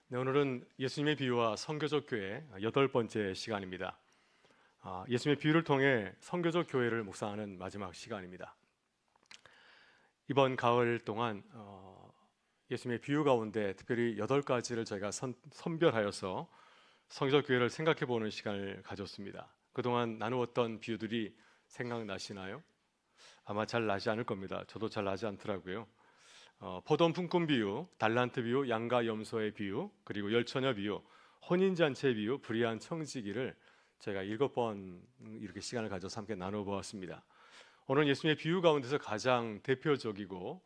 네, 오늘은 예수님의 비유와 선교적 교회 8번째 시간입니다. 예수님의 비유를 통해 선교적 교회를 묵상하는 마지막 시간입니다. 이번 가을 동안 예수님의 비유 가운데 특별히 8가지를 저희가 선별하여서 선교적 교회를 생각해 보는 시간을 가졌습니다. 그동안 나누었던 비유들이 생각나시나요? 아마 잘 나지 않을 겁니다. 저도 잘 나지 않더라고요. 포도원 품꾼 비유, 달란트 비유, 양과 염소의 비유, 그리고 열처녀 비유, 혼인잔치의 비유, 불의한 청지기를 제가 7번 이렇게 시간을 가져서 함께 나눠보았습니다. 오늘 예수님의 비유 가운데서 가장 대표적이고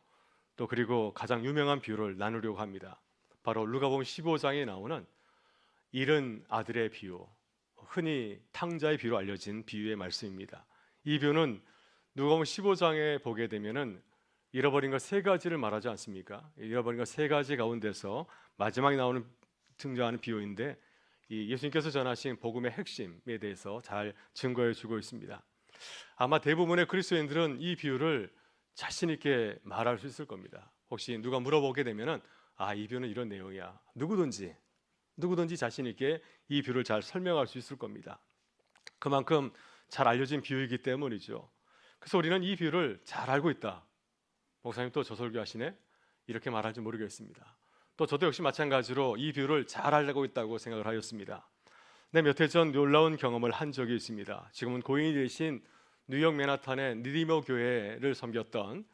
또 그리고 가장 유명한 비유를 나누려고 합니다. 바로 누가복음 15장에 나오는 잃은 아들의 비유, 흔히 탕자의 비유로 알려진 비유의 말씀입니다. 이 비유는 누가복음 15장에 보게 되면은 잃어버린 것 3가지를 말하지 않습니까? 잃어버린 것 3가지 가운데서 마지막에 나오는 등장하는 비유인데 이 예수님께서 전하신 복음의 핵심에 대해서 잘 증거해 주고 있습니다. 아마 대부분의 그리스도인들은 이 비유를 자신 있게 말할 수 있을 겁니다. 혹시 누가 물어보게 되면은 이 비유는 이런 내용이야. 누구든지 자신 있게 이 비유를 잘 설명할 수 있을 겁니다. 그만큼 잘 알려진 비유이기 때문이죠. 그래서 우리는 이 비유를 잘 알고 있다. 목사님 또 저 설교하시네? 이렇게 말할지 모르겠습니다. 또 저도 역시 마찬가지로 이 비유를 잘 알고 있다고 생각을 하였습니다. 몇 해 전 놀라운 경험을 한 적이 있습니다. 지금은 고인이 되신 뉴욕 맨하탄의 니디모 교회를 섬겼던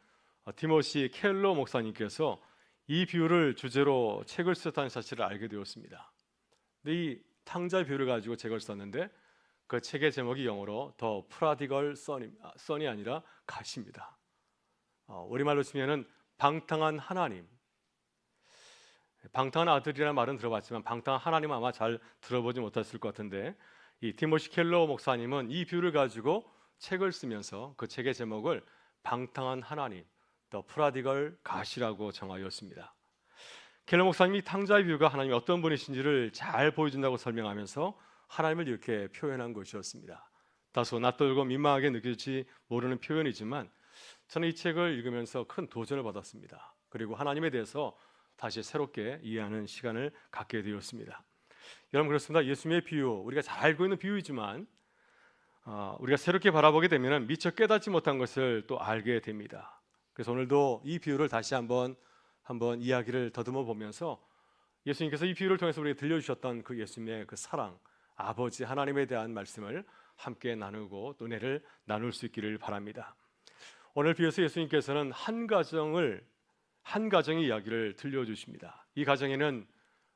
티모시 켈러 목사님께서 이 비유를 주제로 책을 쓰셨다는 사실을 알게 되었습니다. 근데 이 탕자 비유를 가지고 책을 썼는데 그 책의 제목이 영어로 The Prodigal Son이 아니라 갓입니다. 우리말로 치면은 방탕한 하나님, 방탕한 아들이라는 말은 들어봤지만 방탕한 하나님은 아마 잘 들어보지 못했을 것 같은데 이 티모시 켈러 목사님은 이 비유를 가지고 책을 쓰면서 그 책의 제목을 방탕한 하나님, The Prodigal God이라고 정하였습니다. 켈러 목사님이 탕자의 비유가 하나님이 어떤 분이신지를 잘 보여준다고 설명하면서 하나님을 이렇게 표현한 것이었습니다. 다소 낯설고 민망하게 느껴질지 모르는 표현이지만 저는 이 책을 읽으면서 큰 도전을 받았습니다. 그리고 하나님에 대해서 다시 새롭게 이해하는 시간을 갖게 되었습니다. 여러분 그렇습니다. 예수님의 비유, 우리가 잘 알고 있는 비유이지만 우리가 새롭게 바라보게 되면 미처 깨닫지 못한 것을 또 알게 됩니다. 그래서 오늘도 이 비유를 다시 한번 이야기를 더듬어 보면서 예수님께서 이 비유를 통해서 우리에게 들려주셨던 그 예수님의 그 사랑, 아버지 하나님에 대한 말씀을 함께 나누고 또 은혜를 나눌 수 있기를 바랍니다. 오늘 비유에서 예수님께서는 한 가정의 이야기를 들려주십니다. 이 가정에는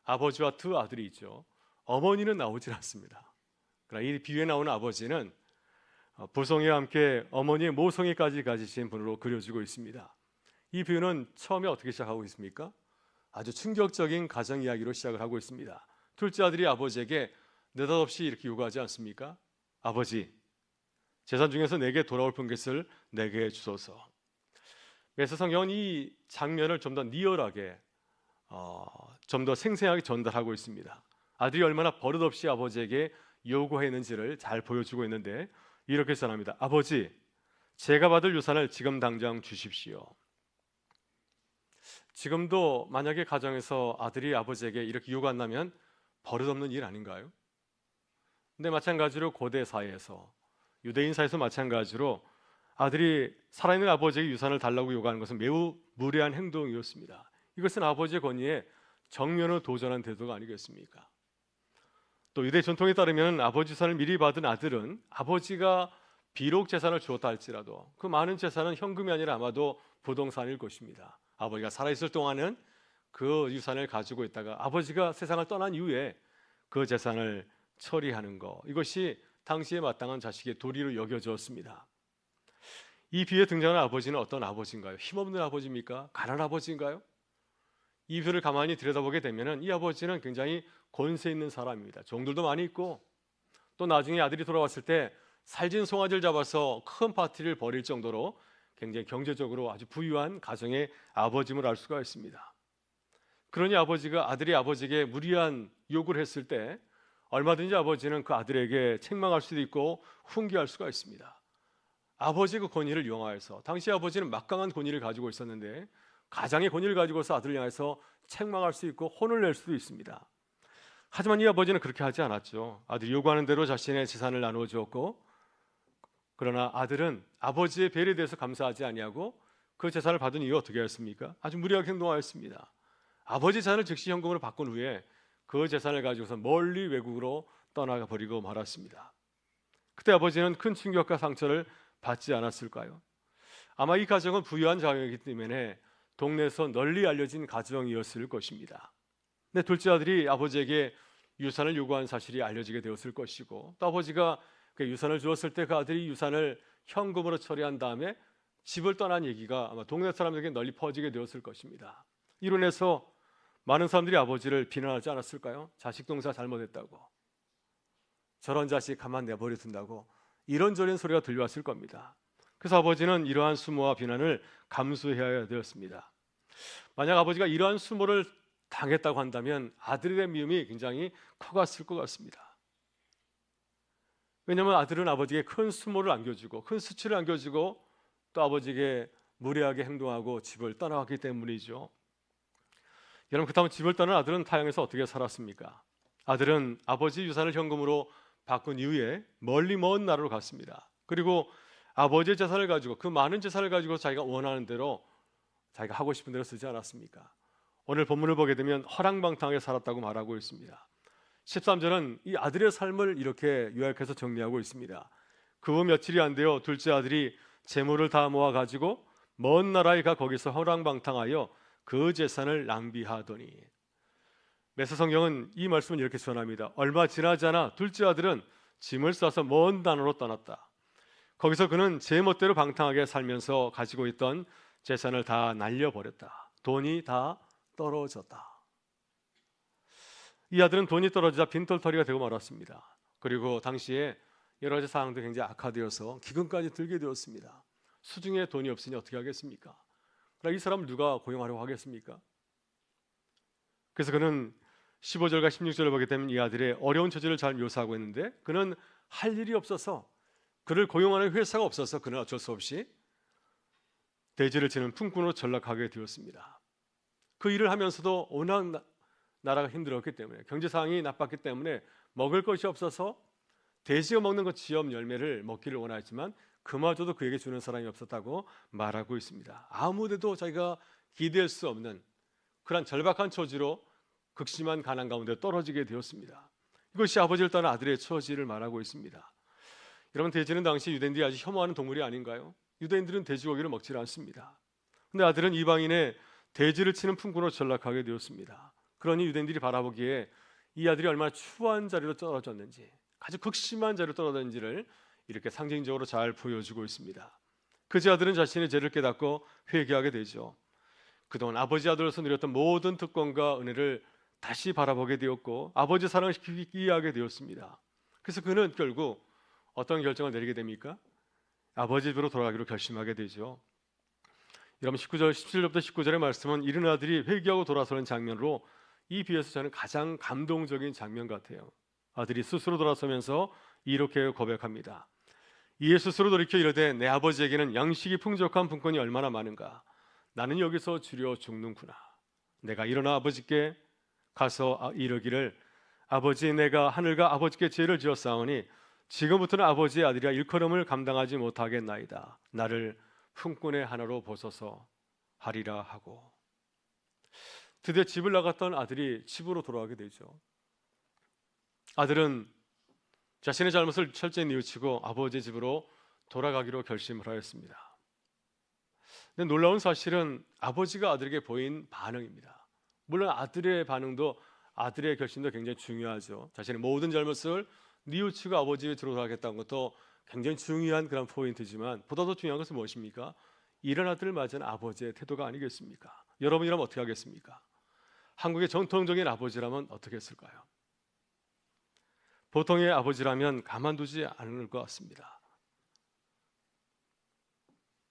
아버지와 2 아들이 있죠. 어머니는 나오질 않습니다. 그러나 이 비유에 나오는 아버지는 부성이와 함께 어머니의 모성애까지 가지신 분으로 그려지고 있습니다. 이 비유는 처음에 어떻게 시작하고 있습니까? 아주 충격적인 가정 이야기로 시작을 하고 있습니다. 둘째 아들이 아버지에게 느닷없이 이렇게 요구하지 않습니까? 아버지, 재산 중에서 내게 돌아올 분깃을 내게 주소서. 그래서 성경은 이 장면을 좀 더 리얼하게 좀 더 생생하게 전달하고 있습니다. 아들이 얼마나 버릇없이 아버지에게 요구했는지를 잘 보여주고 있는데 이렇게 전합니다. 아버지, 제가 받을 유산을 지금 당장 주십시오. 지금도 만약에 가정에서 아들이 아버지에게 이렇게 요구한다면 버릇없는 일 아닌가요? 근데 마찬가지로 고대 사회에서, 유대인 사회에서 마찬가지로 아들이 살아있는 아버지에게 유산을 달라고 요구하는 것은 매우 무례한 행동이었습니다. 이것은 아버지의 권위에 정면으로 도전한 태도가 아니겠습니까? 또 유대 전통에 따르면 아버지 유산을 미리 받은 아들은 아버지가 비록 재산을 주었다 할지라도 그 많은 재산은 현금이 아니라 아마도 부동산일 것입니다. 아버지가 살아있을 동안은 그 유산을 가지고 있다가 아버지가 세상을 떠난 이후에 그 재산을 처리하는 것, 이것이 당시에 마땅한 자식의 도리로 여겨졌습니다. 이 비유에 등장하는 아버지는 어떤 아버지인가요? 힘없는 아버지입니까? 가난한 아버지인가요? 이 비유를 가만히 들여다보게 되면 이 아버지는 굉장히 권세 있는 사람입니다. 종들도 많이 있고 또 나중에 아들이 돌아왔을 때 살진 송아지를 잡아서 큰 파티를 벌일 정도로 굉장히 경제적으로 아주 부유한 가정의 아버지임을 알 수가 있습니다. 그러니 아들이 아버지에게 무리한 요구를 했을 때 얼마든지 아버지는 그 아들에게 책망할 수도 있고 훈계할 수가 있습니다. 아버지의 그 권위를 이용하여서, 당시 아버지는 막강한 권위를 가지고 있었는데 가장의 권위를 가지고서 아들을 향해서 책망할 수 있고 혼을 낼 수도 있습니다. 하지만 이 아버지는 그렇게 하지 않았죠. 아들이 요구하는 대로 자신의 재산을 나누어 주었고, 그러나 아들은 아버지의 배려에 대해서 감사하지 아니하고 그 재산을 받은 이후 어떻게 했습니까? 아주 무리하게 행동하였습니다. 아버지 재산을 즉시 현금으로 바꾼 후에 그 재산을 가지고서 멀리 외국으로 떠나가 버리고 말았습니다. 그때 아버지는 큰 충격과 상처를 받지 않았을까요? 아마 이 가정은 부유한 가정이기 때문에 동네에서 널리 알려진 가정이었을 것입니다. 근데 둘째 아들이 아버지에게 유산을 요구한 사실이 알려지게 되었을 것이고, 또 아버지가 그 유산을 주었을 때 그 아들이 유산을 현금으로 처리한 다음에 집을 떠난 얘기가 아마 동네 사람들에게 널리 퍼지게 되었을 것입니다. 이로 인해서 많은 사람들이 아버지를 비난하지 않았을까요? 자식 동사 잘못했다고, 저런 자식 가만 내버려 둔다고 이런저런 소리가 들려왔을 겁니다. 그래서 아버지는 이러한 수모와 비난을 감수해야 되었습니다. 만약 아버지가 이러한 수모를 당했다고 한다면 아들에 대한 미움이 굉장히 커갔을 것 같습니다. 왜냐하면 아들은 아버지에게 큰 수모를 안겨주고 큰 수치를 안겨주고 또 아버지에게 무례하게 행동하고 집을 떠나갔기 때문이죠. 여러분, 그렇다면 집을 떠난 아들은 타향에서 어떻게 살았습니까? 아들은 아버지 유산을 현금으로 바꾼 이후에 멀리 먼 나라로 갔습니다. 그리고 아버지의 재산을 가지고, 그 많은 재산을 가지고 자기가 원하는 대로, 자기가 하고 싶은 대로 쓰지 않았습니까? 오늘 본문을 보게 되면 허랑방탕하게 살았다고 말하고 있습니다. 13절은 이 아들의 삶을 이렇게 요약해서 정리하고 있습니다. 그 후 며칠이 안 되어 둘째 아들이 재물을 다 모아 가지고 먼 나라에 가 거기서 허랑방탕하여 그 재산을 낭비하더니. 메시 성경은 이 말씀을 이렇게 전합니다. 얼마 지나지 않아 둘째 아들은 짐을 싸서 먼 나라로 떠났다. 거기서 그는 제 멋대로 방탕하게 살면서 가지고 있던 재산을 다 날려버렸다. 돈이 다 떨어졌다. 이 아들은 돈이 떨어지자 빈털터리가 되고 말았습니다. 그리고 당시에 여러 가지 상황도 굉장히 악화되어서 기근까지 들게 되었습니다. 수중에 돈이 없으니 어떻게 하겠습니까? 그러나 이 사람을 누가 고용하려고 하겠습니까? 그래서 그는 15절과 16절을 보게 되면 이 아들의 어려운 처지를 잘 묘사하고 있는데, 그는 할 일이 없어서, 그를 고용하는 회사가 없어서 그는 어쩔 수 없이 대지를 치는 품꾼으로 전락하게 되었습니다. 그 일을 하면서도 워낙 나라가 힘들었기 때문에, 경제 상황이 나빴기 때문에 먹을 것이 없어서 돼지가 먹는 그 지엽 열매를 먹기를 원하지만 그마저도 그에게 주는 사람이 없었다고 말하고 있습니다. 아무데도 자기가 기댈 수 없는 그런 절박한 처지로 극심한 가난 가운데 떨어지게 되었습니다. 이것이 아버지를 떠난 아들의 처지를 말하고 있습니다. 여러분, 돼지는 당시 유대인들이 아주 혐오하는 동물이 아닌가요? 유대인들은 돼지고기를 먹지 않습니다. 그런데 아들은 이방인의 돼지를 치는 품꾼으로 전락하게 되었습니다. 그러니 유대인들이 바라보기에 이 아들이 얼마나 추한 자리로 떨어졌는지, 아주 극심한 자리로 떨어졌는지를 이렇게 상징적으로 잘 보여주고 있습니다. 그제 아들은 자신의 죄를 깨닫고 회개하게 되죠. 그동안 아버지 아들로서 누렸던 모든 특권과 은혜를 다시 바라보게 되었고 아버지 사랑을 깊이 이해하게 되었습니다. 그래서 그는 결국 어떤 결정을 내리게 됩니까? 아버지 집으로 돌아가기로 결심하게 되죠. 여러분, 19절, 17절부터 19절의 말씀은 이른 아들이 회개하고 돌아서는 장면으로 이 비유에서 저는 가장 감동적인 장면 같아요. 아들이 스스로 돌아서면서 이렇게 고백합니다. 이에 스스로 돌이켜 이르되 내 아버지에게는 양식이 풍족한 분권이 얼마나 많은가. 나는 여기서 주려 죽는구나. 내가 일어나 아버지께 가서 이르기를 아버지, 내가 하늘과 아버지께 죄를 지었사오니 지금부터는 아버지의 아들이라 일컬음을 감당하지 못하겠나이다. 나를 품꾼의 하나로 보소서 하리라 하고. 드디어 집을 나갔던 아들이 집으로 돌아가게 되죠. 아들은 자신의 잘못을 철저히 뉘우치고 아버지의 집으로 돌아가기로 결심을 하였습니다. 근데 놀라운 사실은 아버지가 아들에게 보인 반응입니다. 물론 아들의 반응도, 아들의 결심도 굉장히 중요하죠. 자신의 모든 잘못을 뉘우치고 아버지 집에 들어가겠다는 것도 굉장히 중요한 그런 포인트지만, 보다 더 중요한 것은 무엇입니까? 이런 아들을 맞은 아버지의 태도가 아니겠습니까? 여러분이라면 어떻게 하겠습니까? 한국의 전통적인 아버지라면 어떻게 했을까요? 보통의 아버지라면 가만두지 않을 것 같습니다.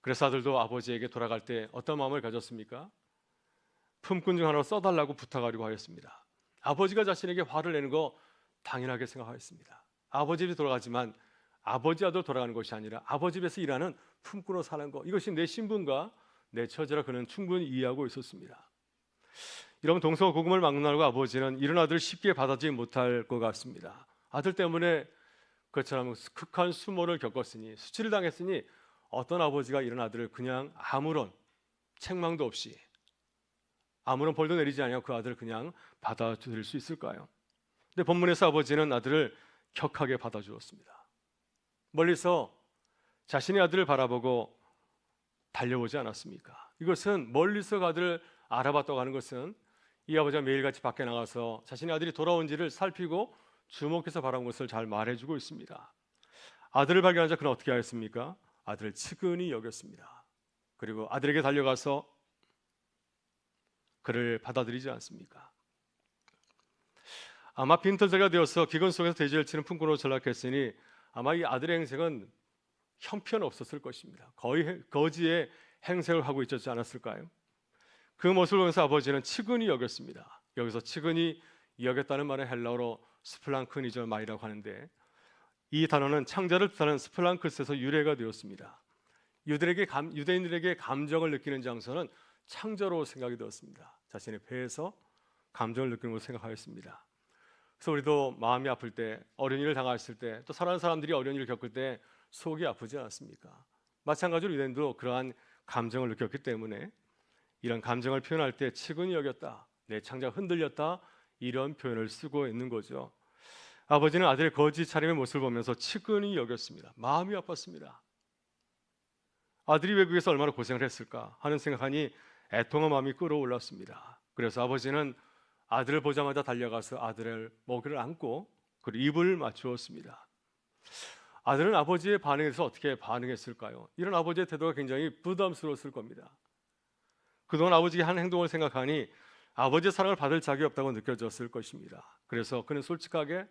그래서 아들도 아버지에게 돌아갈 때 어떤 마음을 가졌습니까? 품꾼 중 하나로 써달라고 부탁하려고 하였습니다. 아버지가 자신에게 화를 내는 거 당연하게 생각하였습니다. 아버지 집에 돌아가지만 아버지 아들 돌아가는 것이 아니라 아버지 집에서 일하는 품꾼으로 사는 것, 이것이 내 신분과 내 처지라 그는 충분히 이해하고 있었습니다. 여러분, 동서고금을 막론하고 아버지는 이런 아들을 쉽게 받아들이지 못할 것 같습니다. 아들 때문에 그처럼 극한 수모를 겪었으니, 수치를 당했으니 어떤 아버지가 이런 아들을 그냥 아무런 책망도 없이, 아무런 벌도 내리지 않고 그 아들을 그냥 받아들일 수 있을까요? 근데 본문에서 아버지는 아들을 격하게 받아주었습니다. 멀리서 자신의 아들을 바라보고 달려오지 않았습니까? 이것은 멀리서 그 아들을 알아봤다고 하는 것은 이 아버지가 매일같이 밖에 나가서 자신의 아들이 돌아온지를 살피고 주목해서 바라본 것을 잘 말해주고 있습니다. 아들을 발견하자 그는 어떻게 하였습니까? 아들을 측은히 여겼습니다. 그리고 아들에게 달려가서 그를 받아들이지 않습니까? 아마 빈털터리가 되어서 기근 속에서 돼지를 치는 품꾼으로 전락했으니 아마 이 아들의 행색은 형편없었을 것입니다. 거의 거지의 행색을 하고 있지 않았을까요? 그 모습을 보면서 아버지는 측은히 여겼습니다. 여기서 측은히 여겼다는 말은 헬라어로 스플랑크니저 말이라고 하는데, 이 단어는 창자를 뜻하는 스플랑크스에서 유래가 되었습니다. 유대인들에게 감정을 느끼는 장소는 창자로 생각이 되었습니다. 자신의 배에서 감정을 느끼는 것을 생각하였습니다. 그래서 우리도 마음이 아플 때, 어려운 일을 당했을 때, 또 사랑하는 사람들이 어려운 일을 겪을 때 속이 아프지 않습니까? 마찬가지로 유대인도 그러한 감정을 느꼈기 때문에 이런 감정을 표현할 때 측은히 여겼다, 내 창자가 흔들렸다, 이런 표현을 쓰고 있는 거죠. 아버지는 아들의 거짓 차림의 모습을 보면서 측은히 여겼습니다. 마음이 아팠습니다. 아들이 외국에서 얼마나 고생을 했을까 하는 생각하니 애통한 마음이 끌어올랐습니다. 그래서 아버지는 아들을 보자마자 달려가서 아들의 목을 안고 그리고 입을 맞추었습니다. 아들은 아버지의 반응에 대해서 어떻게 반응했을까요? 이런 아버지의 태도가 굉장히 부담스러웠을 겁니다. 그동안 아버지의 한 행동을 생각하니 아버지의 사랑을 받을 자격이 없다고 느껴졌을 것입니다. 그래서 그는 솔직하게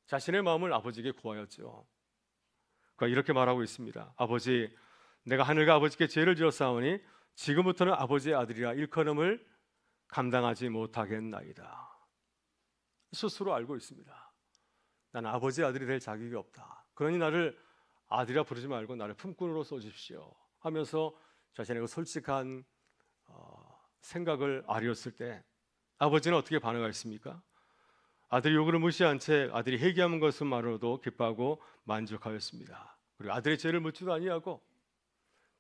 자신의 마음을 아버지에게 구하였죠. 그가 이렇게 말하고 있습니다. 아버지, 내가 하늘과 아버지께 죄를 지었사오니 지금부터는 아버지의 아들이라 일컬음을 감당하지 못하겠나이다. 스스로 알고 있습니다. 나는 아버지의 아들이 될 자격이 없다. 그러니 나를 아들이라 부르지 말고 나를 품꾼으로 써주십시오 하면서 자신의 그 솔직한 생각을 아뢰었을 때 아버지는 어떻게 반응하였습니까? 아들이 요구를 무시한 채 아들이 회개하는 것만으로도 기뻐하고 만족하였습니다. 그리고 아들의 죄를 묻지도 아니하고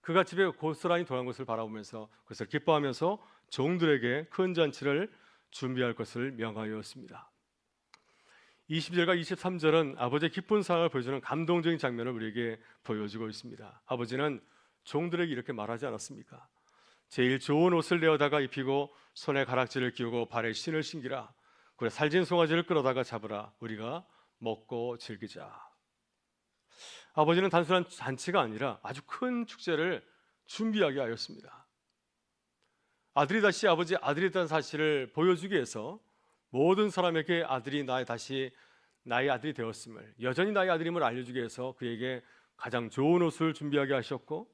그가 집에 고스란히 돌아온 것을 바라보면서 그것을 기뻐하면서 종들에게 큰 잔치를 준비할 것을 명하였습니다. 22절과 23절은 아버지의 기쁜 사랑을 보여주는 감동적인 장면을 우리에게 보여주고 있습니다. 아버지는 종들에게 이렇게 말하지 않았습니까? 제일 좋은 옷을 내어다가 입히고 손에 가락지를 끼우고 발에 신을 신기라. 그래 살진 송아지를 끌어다가 잡으라. 우리가 먹고 즐기자. 아버지는 단순한 잔치가 아니라 아주 큰 축제를 준비하게 하였습니다. 아들이 다시 아버지의 아들이라는 사실을 보여주기 위해서 모든 사람에게 아들이 다시 나의 아들이 되었음을, 여전히 나의 아들임을 알려주기 위해서 그에게 가장 좋은 옷을 준비하게 하셨고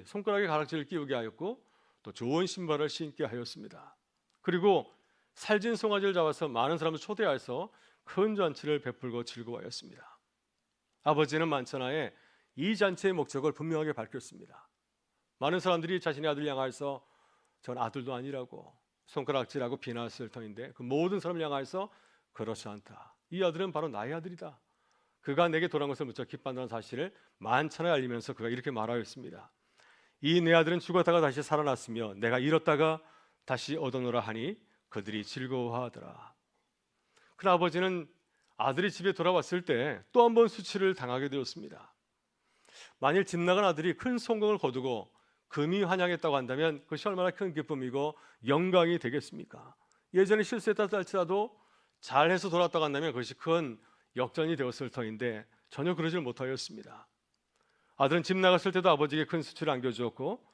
손가락에 가락지를 끼우게 하였고 또 좋은 신발을 신게 하였습니다. 그리고 살진 송아지를 잡아서 많은 사람을 초대해서 큰 잔치를 베풀고 즐거워하였습니다. 아버지는 만찬하에 이 잔치의 목적을 분명하게 밝혔습니다. 많은 사람들이 자신의 아들을 향하여서 전 아들도 아니라고 손가락질하고 비난했을 터인데 그 모든 사람을 향하여서 그렇지 않다. 이 아들은 바로 나의 아들이다. 그가 내게 돌아온 것을 무척 기뻐한다는 사실을 만찬에 알리면서 그가 이렇게 말하였습니다. 이 내 아들은 죽었다가 다시 살아났으며 내가 잃었다가 다시 얻어노라 하니 그들이 즐거워하더라. 그러나 아버지는 아들이 집에 돌아왔을 때 또 한 번 수치를 당하게 되었습니다. 만일 집 나간 아들이 큰 성공을 거두고 금이 환영했다고 한다면 그것이 얼마나 큰 기쁨이고 영광이 되겠습니까? 예전에 실수했다 할지라도 잘해서 돌아왔다고 한다면 그것이 큰 역전이 되었을 터인데 전혀 그러질 못하였습니다. 아들은 집 나갔을 때도 아버지에게 큰 수치를 안겨주었고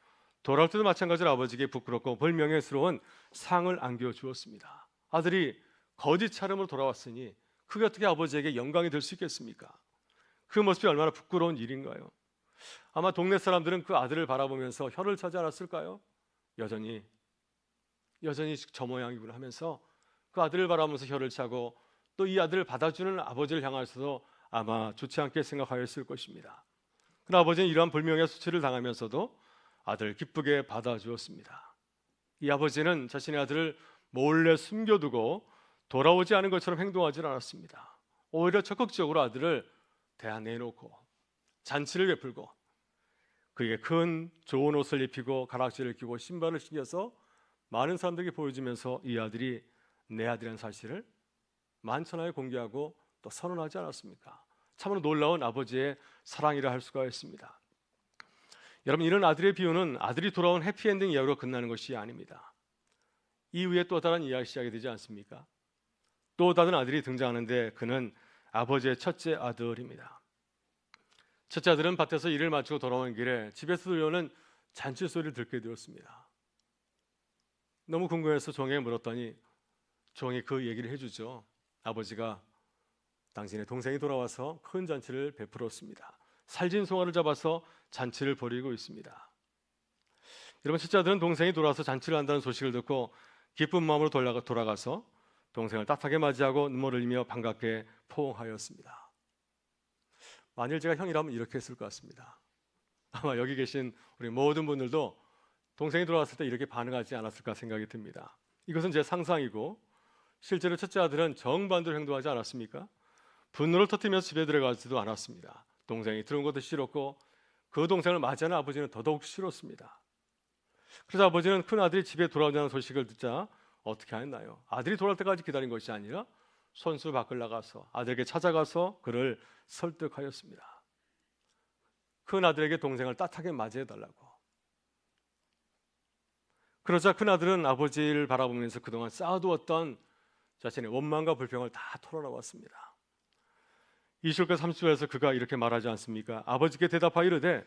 돌아올 때도 마찬가지로 아버지에게 부끄럽고 불명예스러운 상을 안겨주었습니다. 아들이 거짓 차림으로 돌아왔으니 그게 어떻게 아버지에게 영광이 될 수 있겠습니까? 그 모습이 얼마나 부끄러운 일인가요? 아마 동네 사람들은 그 아들을 바라보면서 혀를 차지 않았을까요? 여전히 저 모양이구나 하면서 그 아들을 바라보면서 혀를 차고 또 이 아들을 받아주는 아버지를 향해서도 아마 좋지 않게 생각하였을 것입니다. 그러나 아버지는 이러한 불명예 수치를 당하면서도 아들을 기쁘게 받아주었습니다. 이 아버지는 자신의 아들을 몰래 숨겨두고 돌아오지 않은 것처럼 행동하지 않았습니다. 오히려 적극적으로 아들을 대안내놓고 잔치를 베풀고 그에게 큰 좋은 옷을 입히고 가락지를 끼고 신발을 신겨서 많은 사람들에게 보여주면서 이 아들이 내 아들이라는 사실을 만천하에 공개하고 또 선언하지 않았습니까? 참으로 놀라운 아버지의 사랑이라 할 수가 있습니다. 여러분, 이런 아들의 비유는 아들이 돌아온 해피엔딩 이야기로 끝나는 것이 아닙니다. 이후에 또 다른 이야기 시작이 되지 않습니까? 또 다른 아들이 등장하는데 그는 아버지의 첫째 아들입니다. 첫째 아들은 밭에서 일을 마치고 돌아오는 길에 집에서 들려오는 잔치 소리를 듣게 되었습니다. 너무 궁금해서 종에게 물었더니 종이 그 얘기를 해주죠. 아버지가 당신의 동생이 돌아와서 큰 잔치를 베풀었습니다. 살진 송아를 잡아서 잔치를 벌이고 있습니다. 여러분, 첫째 아들은 동생이 돌아와서 잔치를 한다는 소식을 듣고 기쁜 마음으로 돌아가서 동생을 따뜻하게 맞이하고 눈물을 흘리며 반갑게 포옹하였습니다. 만일 제가 형이라면 이렇게 했을 것 같습니다. 아마 여기 계신 우리 모든 분들도 동생이 돌아왔을 때 이렇게 반응하지 않았을까 생각이 듭니다. 이것은 제 상상이고 실제로 첫째 아들은 정반대로 행동하지 않았습니까? 분노를 터뜨리면서 집에 들어가지도 않았습니다. 동생이 들어온 것도 싫었고 그 동생을 맞이하는 아버지는 더더욱 싫었습니다. 그래서 아버지는 큰 아들이 집에 돌아오자는 소식을 듣자 어떻게 했나요? 아들이 돌아올 때까지 기다린 것이 아니라 손수 밖을 나가서 아들에게 찾아가서 그를 설득하였습니다. 큰 아들에게 동생을 따뜻하게 맞이해달라고. 그러자 큰 아들은 아버지를 바라보면서 그동안 쌓아두었던 자신의 원망과 불평을 다 털어놓았습니다. 20절 30절에서 그가 이렇게 말하지 않습니까? 아버지께 대답하여 이르되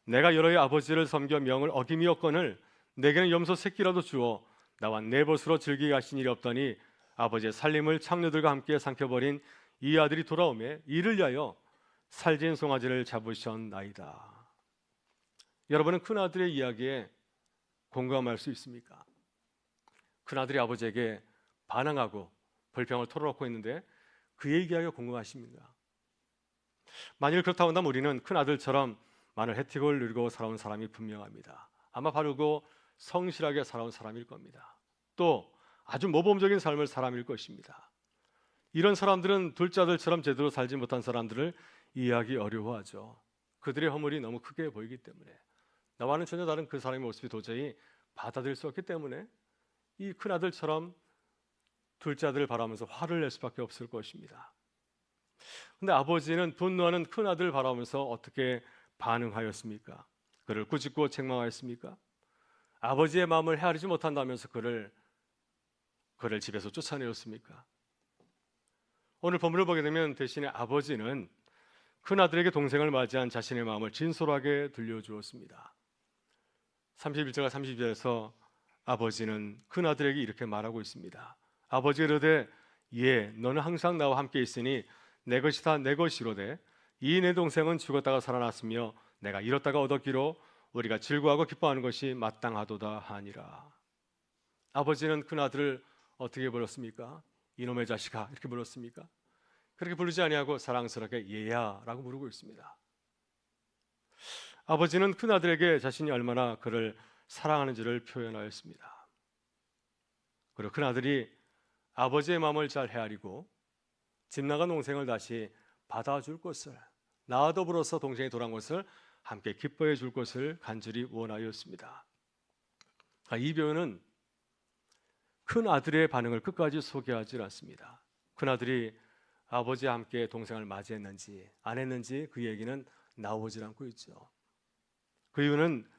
내가 여러의 아버지를 섬겨 명을 어김이었거늘 내게는 염소 새끼라도 주어 나와 내 벗으로 즐기게 하신 일이 없더니 아버지의 살림을 창녀들과 함께 삼켜버린 이 아들이 돌아오매 이를 위하여 살진 송아지를 잡으셨나이다. 여러분은 큰 아들의 이야기에 공감할 수 있습니까? 큰 아들이 아버지에게 반항하고 불평을 털어놓고 있는데 그의 이야기가 궁금하십니까? 만일 그렇다고 한다면 우리는 큰 아들처럼 많은 혜택을 누리고 살아온 사람이 분명합니다. 아마 바르고 성실하게 살아온 사람일 겁니다. 또 아주 모범적인 삶을 사람일 것입니다. 이런 사람들은 둘째 아들처럼 제대로 살지 못한 사람들을 이해하기 어려워하죠. 그들의 허물이 너무 크게 보이기 때문에 나와는 전혀 다른 그 사람의 모습이 도저히 받아들일 수 없기 때문에 이 큰 아들처럼 둘째 아들을 바라보면서 화를 낼 수밖에 없을 것입니다. 그런데 아버지는 분노하는 큰 아들을 바라보면서 어떻게 반응하였습니까? 그를 꾸짖고 책망하였습니까? 아버지의 마음을 헤아리지 못한다면서 그를 집에서 쫓아내었습니까? 오늘 본문을 보게 되면 대신에 아버지는 큰 아들에게 동생을 맞이한 자신의 마음을 진솔하게 들려주었습니다. 31절과 32절에서 아버지는 큰 아들에게 이렇게 말하고 있습니다. 아버지가 이르되 예, 너는 항상 나와 함께 있으니 내 것이 다 내 것이로되 이 내 동생은 죽었다가 살아났으며 내가 잃었다가 얻었기로 우리가 즐거워하고 기뻐하는 것이 마땅하도다 하니라. 아버지는 큰 아들을 어떻게 불렀습니까? 이놈의 자식아 이렇게 불렀습니까? 그렇게 부르지 아니하고 사랑스럽게 얘야라고 부르고 있습니다. 아버지는 큰 아들에게 자신이 얼마나 그를 사랑하는지를 표현하였습니다. 그리고 큰 아들이 아버지의 마음을 잘 헤아리고 집 나간 동생을 다시 받아줄 것을, 나와 더불어서 동생이 돌아온 것을 함께 기뻐해 줄 것을 간절히 원하였습니다. 이 표현은 큰 아들의 반응을 끝까지 소개하지 않습니다. 큰 아들이 아버지와 함께 동생을 맞이했는지 안 했는지 그 얘기는 나오질 않고 있죠. 그 이유는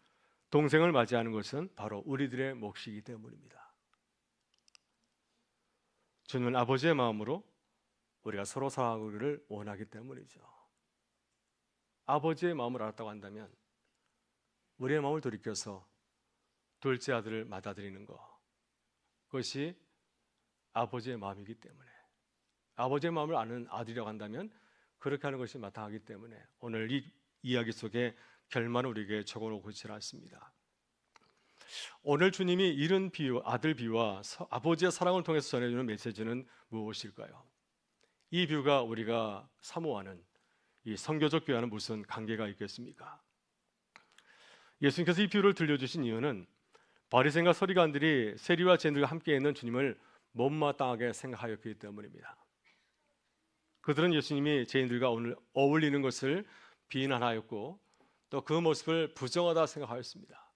동생을 맞이하는 것은 바로 우리들의 몫이기 때문입니다. 주님은 아버지의 마음으로 우리가 서로 사랑하기를 원하기 때문이죠. 아버지의 마음을 알았다고 한다면 우리의 마음을 돌이켜서 둘째 아들을 받아들이는 것, 그것이 아버지의 마음이기 때문에, 아버지의 마음을 아는 아들이라고 한다면 그렇게 하는 것이 마땅하기 때문에 오늘 이 이야기 속에 결말은 우리에게 적어놓고 있지 않습니다. 오늘 주님이 이런 비유, 아들 비유와 아버지의 사랑을 통해서 전해주는 메시지는 무엇일까요? 이 비유가 우리가 사모하는 이 선교적 교회와는 무슨 관계가 있겠습니까? 예수님께서 이 비유를 들려주신 이유는 바리새인과 서기관들이 세리와 죄인들과 함께 있는 주님을 못마땅하게 생각하였기 때문입니다. 그들은 예수님이 죄인들과 오늘 어울리는 것을 비난하였고 또 그 모습을 부정하다 생각하였습니다.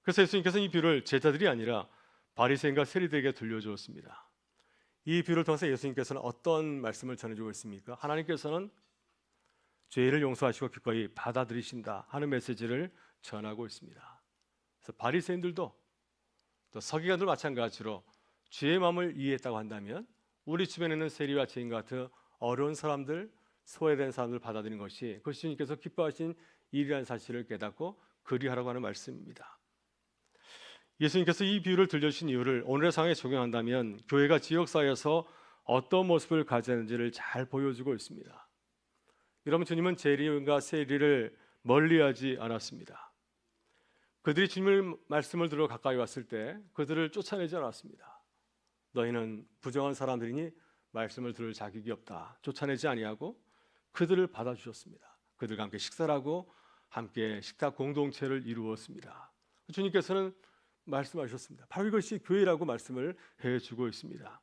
그래서 예수님께서는 이 비유를 제자들이 아니라 바리새인과 세리들에게 들려주었습니다. 이 비유를 통해서 예수님께서는 어떤 말씀을 전해주고 있습니까? 하나님께서는 죄를 용서하시고 기꺼이 받아들이신다 하는 메시지를 전하고 있습니다. 그래서 바리새인들도 또 서기관들 마찬가지로 죄의 마음을 이해했다고 한다면 우리 주변에 있는 세리와 죄인 같은 어려운 사람들, 소외된 사람들 받아들이는 것이 그것이 주님께서 기뻐하신 일이라는 사실을 깨닫고 그리하라고 하는 말씀입니다. 예수님께서 이 비유를 들려주신 이유를 오늘의 상황에 적용한다면 교회가 지역사회에서 어떤 모습을 가져야 하는지를 잘 보여주고 있습니다. 여러분, 주님은 세리와 세리를 멀리하지 않았습니다. 그들이 주님의 말씀을 들어 가까이 왔을 때 그들을 쫓아내지 않았습니다. 너희는 부정한 사람들이니 말씀을 들을 자격이 없다. 쫓아내지 아니하고 그들을 받아주셨습니다. 그들과 함께 식사를 하고 함께 식탁 공동체를 이루었습니다. 주님께서는 말씀하셨습니다. 바로 이것이 교회라고 말씀을 해주고 있습니다.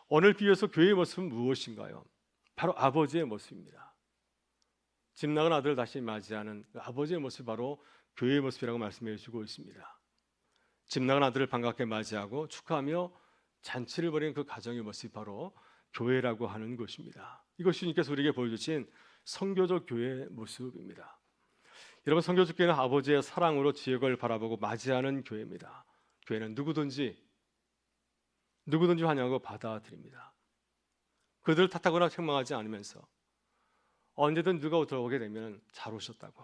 오늘 비유에서 교회의 모습은 무엇인가요? 바로 아버지의 모습입니다. 집 나간 아들을 다시 맞이하는 아버지의 모습이 바로 교회의 모습이라고 말씀해 주고 있습니다. 집 나간 아들을 반갑게 맞이하고 축하하며 잔치를 벌이는 그 가정의 모습이 바로 교회라고 하는 것입니다. 이것이 주님께서 우리에게 보여주신 선교적 교회의 모습입니다. 여러분, 선교적 교회는 아버지의 사랑으로 지역을 바라보고 맞이하는 교회입니다. 교회는 누구든지 환영하고 받아들입니다. 그들을 탓하거나 책망하지 않으면서 언제든 누가 들어오게 되면 잘 오셨다고,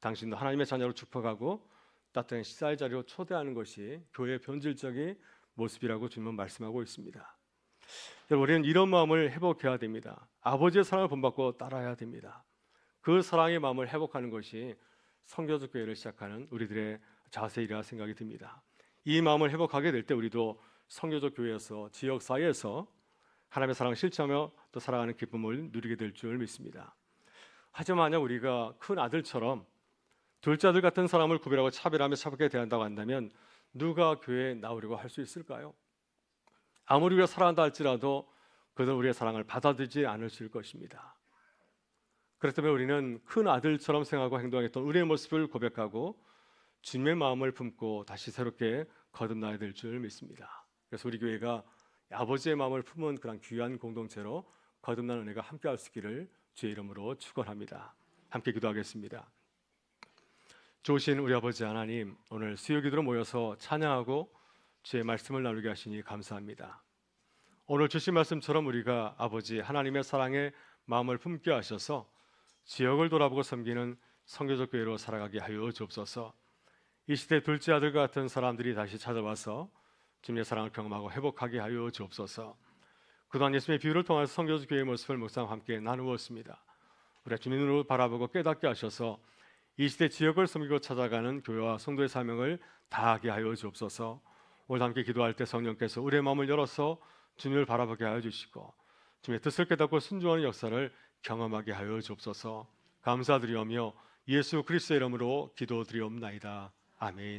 당신도 하나님의 자녀로 축복하고 따뜻한 식사의 자리로 초대하는 것이 교회의 본질적인 모습이라고 주님은 말씀하고 있습니다. 여러분, 우리는 이런 마음을 회복해야 됩니다. 아버지의 사랑을 본받고 따라야 됩니다. 그 사랑의 마음을 회복하는 것이 선교적 교회를 시작하는 우리들의 자세이라 생각이 듭니다. 이 마음을 회복하게 될 때 우리도 선교적 교회에서 지역 사회에서 하나님의 사랑을 실천하며 또 살아가는 기쁨을 누리게 될 줄 믿습니다. 하지만 만약 우리가 큰 아들처럼 둘째 아들 같은 사람을 구별하고 차별하며 차갑게 대한다고 한다면 누가 교회에 나오려고 할 수 있을까요? 아무리 우리가 사랑한다 할지라도 그들은 우리의 사랑을 받아들이지 않으실 것입니다. 그렇다면 우리는 큰 아들처럼 생각하고 행동했던 우리의 모습을 고백하고 주님의 마음을 품고 다시 새롭게 거듭나야 될 줄 믿습니다. 그래서 우리 교회가 아버지의 마음을 품은 그런 귀한 공동체로 거듭나는 은혜가 함께할 수 있기를 주의 이름으로 축원합니다. 함께 기도하겠습니다. 좋으신 우리 아버지 하나님, 오늘 수요기도로 모여서 찬양하고 주의 말씀을 나누게 하시니 감사합니다. 오늘 주신 말씀처럼 우리가 아버지 하나님의 사랑에 마음을 품게 하셔서 지역을 돌아보고 섬기는 선교적 교회로 살아가게 하여 주옵소서. 이 시대 둘째 아들 같은 사람들이 다시 찾아와서 주님의 사랑을 경험하고 회복하게 하여 주옵소서. 그동안 예수님의 비유를 통해서 선교적 교회의 모습을 묵상과 함께 나누었습니다. 우리 주님의 눈으로 바라보고 깨닫게 하셔서 이 시대 지역을 섬기고 찾아가는 교회와 성도의 사명을 다하게 하여 주옵소서. 오늘 함께 기도할 때 성령께서 우리의 마음을 열어서 주님을 바라보게 하여 주시고 주님의 뜻을 깨닫고 순종하는 역사를 경험하게 하여 주옵소서. 감사드리오며 예수 그리스도의 이름으로 기도드리옵나이다. 아멘.